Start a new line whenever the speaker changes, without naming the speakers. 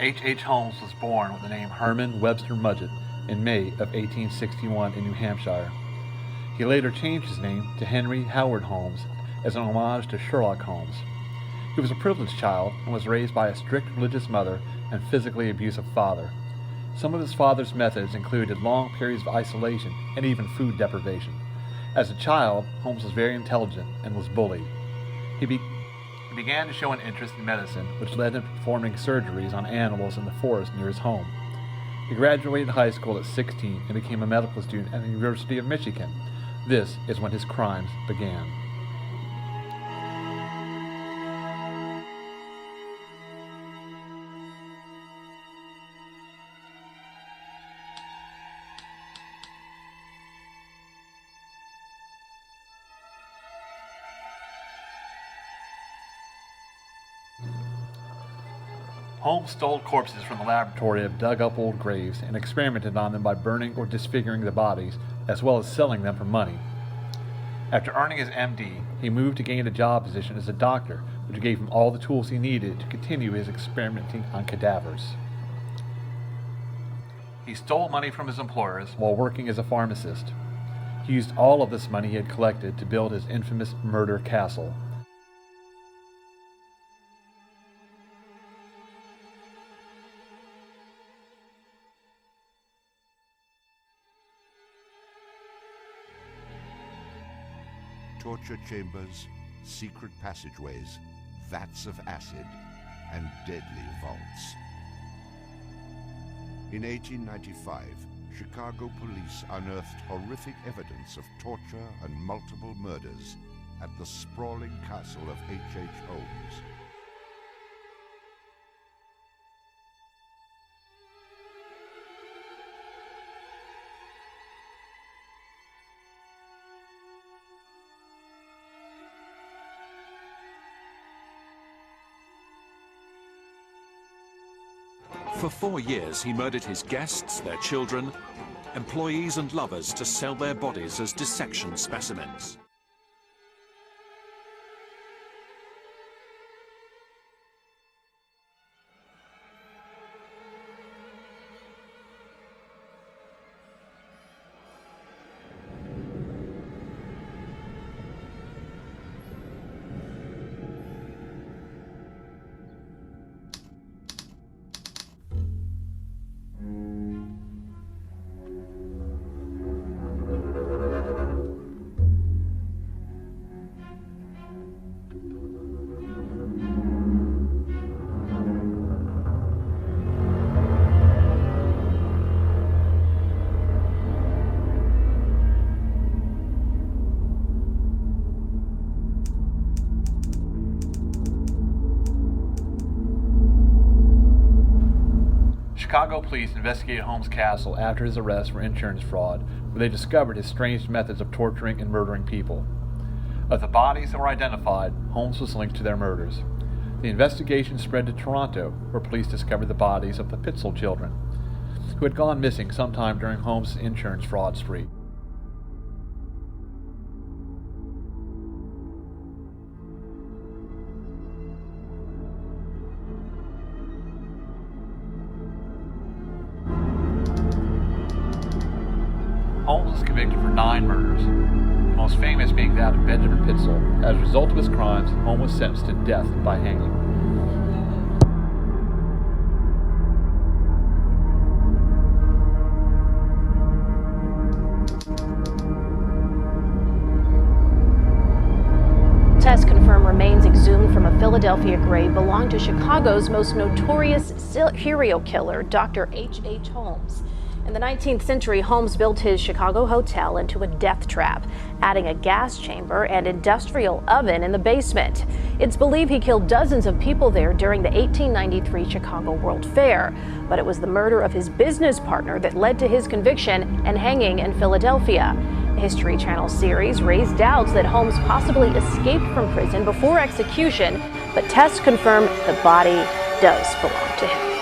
H. Holmes was born with the name Herman Webster Mudgett in May of 1861 in New Hampshire. He later changed his name to Henry Howard Holmes as an homage to Sherlock Holmes. He was a privileged child and was raised by a strict religious mother and physically abusive father. Some of his father's methods included long periods of isolation and even food deprivation. As a child, Holmes was very intelligent and was bullied. He began to show an interest in medicine, which led him to performing surgeries on animals in the forest near his home. He graduated high school at 16 and became a medical student at the University of Michigan. This is when his crimes began. Holmes stole corpses from the laboratory of dug-up old graves and experimented on them by burning or disfiguring the bodies, as well as selling them for money. After earning his MD, he moved to gain a job position as a doctor, which gave him all the tools he needed to continue his experimenting on cadavers. He stole money from his employers while working as a pharmacist. He used all of this money he had collected to build his infamous murder castle.
Torture chambers, secret passageways, vats of acid, and deadly vaults. In 1895, Chicago police unearthed horrific evidence of torture and multiple murders at the sprawling castle of H. Holmes.
For 4 years, he murdered his guests, their children, employees and lovers to sell their bodies as dissection specimens.
Chicago police investigated Holmes' castle after his arrest for insurance fraud, where they discovered his strange methods of torturing and murdering people. Of the bodies that were identified, Holmes was linked to their murders. The investigation spread to Toronto, where police discovered the bodies of the Pitzel children, who had gone missing sometime during Holmes' insurance fraud spree. Holmes was convicted for 9 murders, the most famous being that of Benjamin Pitzel. As a result of his crimes, Holmes was sentenced to death by hanging.
Tests confirm remains exhumed from a Philadelphia grave belonged to Chicago's most notorious serial killer, Dr. H. Holmes. In the 19th century, Holmes built his Chicago hotel into a death trap, adding a gas chamber and industrial oven in the basement. It's believed he killed dozens of people there during the 1893 Chicago World Fair, but it was the murder of his business partner that led to his conviction and hanging in Philadelphia. The History Channel series raised doubts that Holmes possibly escaped from prison before execution, but tests confirm the body does belong to him.